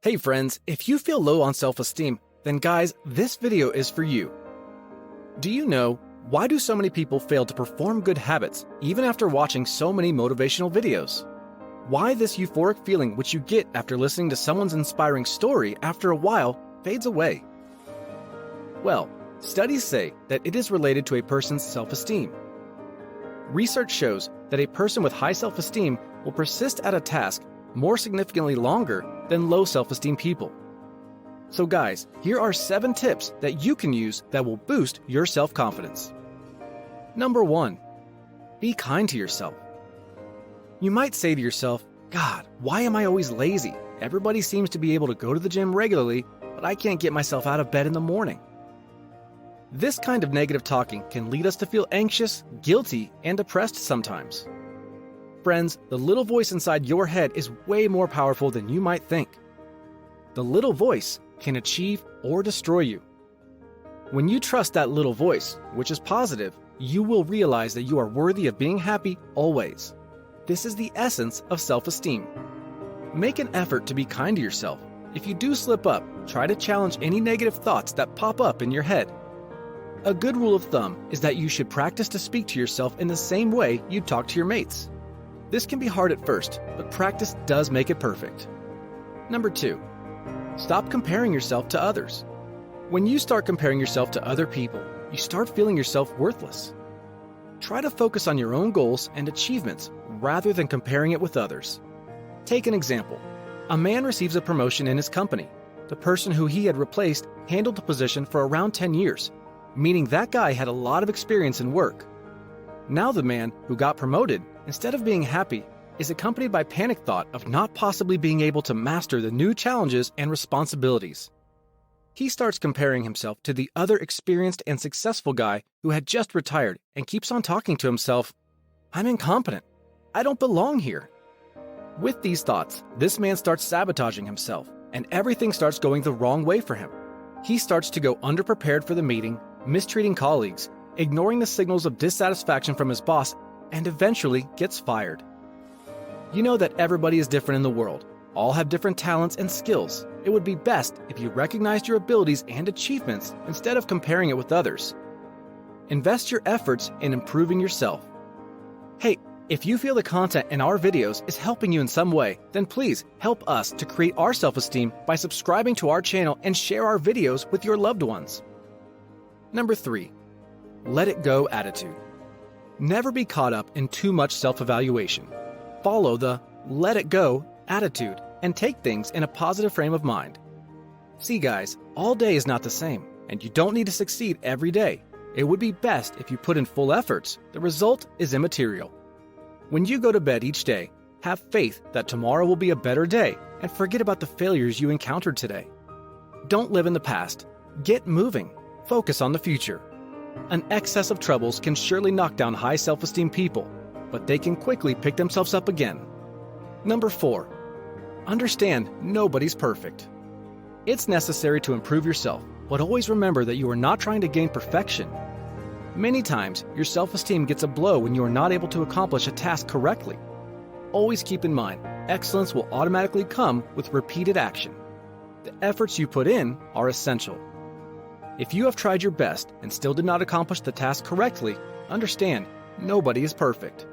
Hey friends, if you feel low on self-esteem, then guys, this video is for you. Do you know, why do so many people fail to perform good habits even after watching so many motivational videos? Why this euphoric feeling which you get after listening to someone's inspiring story after a while fades away? Well, studies say that it is related to a person's self-esteem. Research shows that a person with high self-esteem will persist at a task more significantly longer than low self-esteem people. So guys, here are 7 tips that you can use that will boost your self-confidence. Number 1. Be kind to yourself. You might say to yourself, God, why am I always lazy? Everybody seems to be able to go to the gym regularly, but I can't get myself out of bed in the morning. This kind of negative talking can lead us to feel anxious, guilty, and depressed sometimes. Friends, the little voice inside your head is way more powerful than you might think. The little voice can achieve or destroy you. When you trust that little voice, which is positive, you will realize that you are worthy of being happy always. This is the essence of self-esteem. Make an effort to be kind to yourself. If you do slip up, try to challenge any negative thoughts that pop up in your head. A good rule of thumb is that you should practice to speak to yourself in the same way you talk to your mates. This can be hard at first, but practice does make it perfect. Number 2. Stop comparing yourself to others. When you start comparing yourself to other people, you start feeling yourself worthless. Try to focus on your own goals and achievements rather than comparing it with others. Take an example. A man receives a promotion in his company. The person who he had replaced handled the position for around 10 years, meaning that guy had a lot of experience in work. Now the man who got promoted, instead of being happy, is accompanied by panic thought of not possibly being able to master the new challenges and responsibilities. He starts comparing himself to the other experienced and successful guy who had just retired and keeps on talking to himself, I'm incompetent. I don't belong here. With these thoughts, this man starts sabotaging himself, and everything starts going the wrong way for him. He starts to go underprepared for the meeting, mistreating colleagues, ignoring the signals of dissatisfaction from his boss, and eventually gets fired. You know that everybody is different in the world. All have different talents and skills. It would be best if you recognized your abilities and achievements instead of comparing it with others. Invest your efforts in improving yourself. Hey, if you feel the content in our videos is helping you in some way, then please help us to create our self-esteem by subscribing to our channel and share our videos with your loved ones. Number 3. Let it go attitude. Never be caught up in too much self-evaluation. Follow the let it go attitude and take things in a positive frame of mind. See guys, all day is not the same, and you don't need to succeed every day. It would be best if you put in full efforts. The result is immaterial. When you go to bed each day, have faith that tomorrow will be a better day and forget about the failures you encountered today. Don't live in the past. Get moving. Focus on the future. An excess of troubles can surely knock down high self-esteem people, but they can quickly pick themselves up again. Number 4. Understand nobody's perfect. It's necessary to improve yourself, but always remember that you are not trying to gain perfection. Many times, your self-esteem gets a blow when you are not able to accomplish a task correctly. Always keep in mind, excellence will automatically come with repeated action. The efforts you put in are essential. If you have tried your best and still did not accomplish the task correctly, understand, nobody is perfect.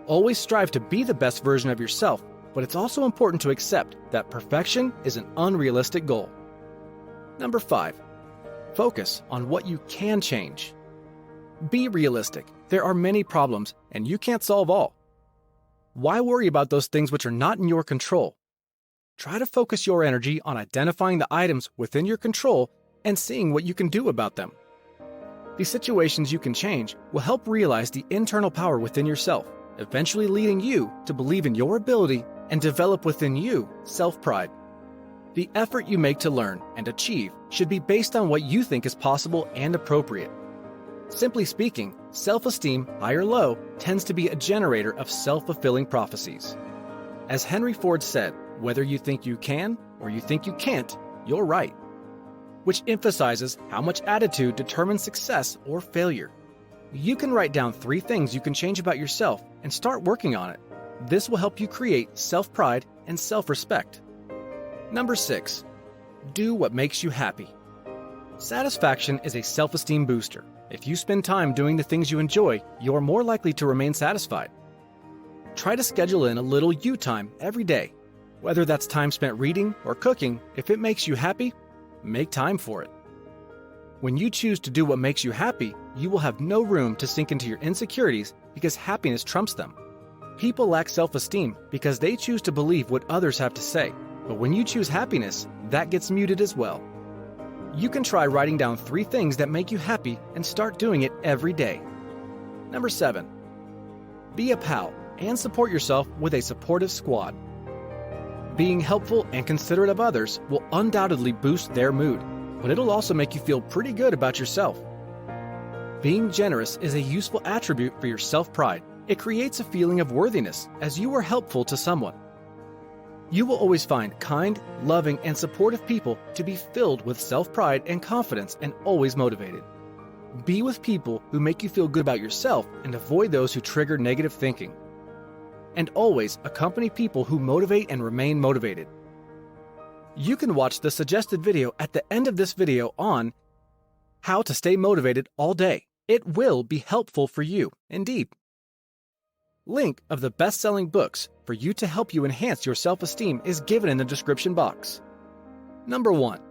Always strive to be the best version of yourself, but it's also important to accept that perfection is an unrealistic goal. Number 5. Focus on what you can change. Be realistic. There are many problems, and you can't solve all. Why worry about those things which are not in your control? Try to focus your energy on identifying the items within your control and seeing what you can do about them. The situations you can change will help realize the internal power within yourself, eventually leading you to believe in your ability and develop within you self-pride. The effort you make to learn and achieve should be based on what you think is possible and appropriate. Simply speaking, self-esteem, high or low, tends to be a generator of self-fulfilling prophecies. As Henry Ford said, whether you think you can or you think you can't, you're right. Which emphasizes how much attitude determines success or failure. You can write down 3 things you can change about yourself and start working on it. This will help you create self-pride and self-respect. Number 6. Do what makes you happy. Satisfaction is a self-esteem booster. If you spend time doing the things you enjoy, you are more likely to remain satisfied. Try to schedule in a little you time every day. Whether that's time spent reading or cooking, if it makes you happy, make time for it. When you choose to do what makes you happy, you will have no room to sink into your insecurities because happiness trumps them. People lack self-esteem because they choose to believe what others have to say, but when you choose happiness, that gets muted as well. You can try writing down 3 things that make you happy and start doing it every day. Number 7. Be a pal and support yourself with a supportive squad. Being helpful and considerate of others will undoubtedly boost their mood, but it'll also make you feel pretty good about yourself. Being generous is a useful attribute for your self-pride. It creates a feeling of worthiness as you are helpful to someone. You will always find kind, loving, and supportive people to be filled with self-pride and confidence and always motivated. Be with people who make you feel good about yourself and avoid those who trigger negative thinking. And always accompany people who motivate and remain motivated. You can watch the suggested video at the end of this video on how to stay motivated all day. It will be helpful for you, indeed. Link of the best-selling books for you to help you enhance your self-esteem is given in the description box. Number 1.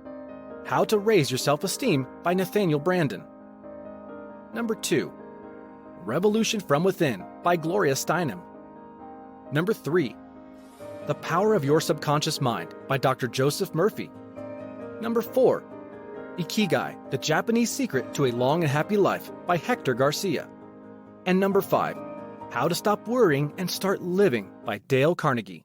How to Raise Your Self-Esteem by Nathaniel Branden. Number 2. Revolution from Within by Gloria Steinem. Number 3. The Power of Your Subconscious Mind by Dr. Joseph Murphy. Number 4. Ikigai, The Japanese Secret to a Long and Happy Life by Hector Garcia. And number 5. How to Stop Worrying and Start Living by Dale Carnegie.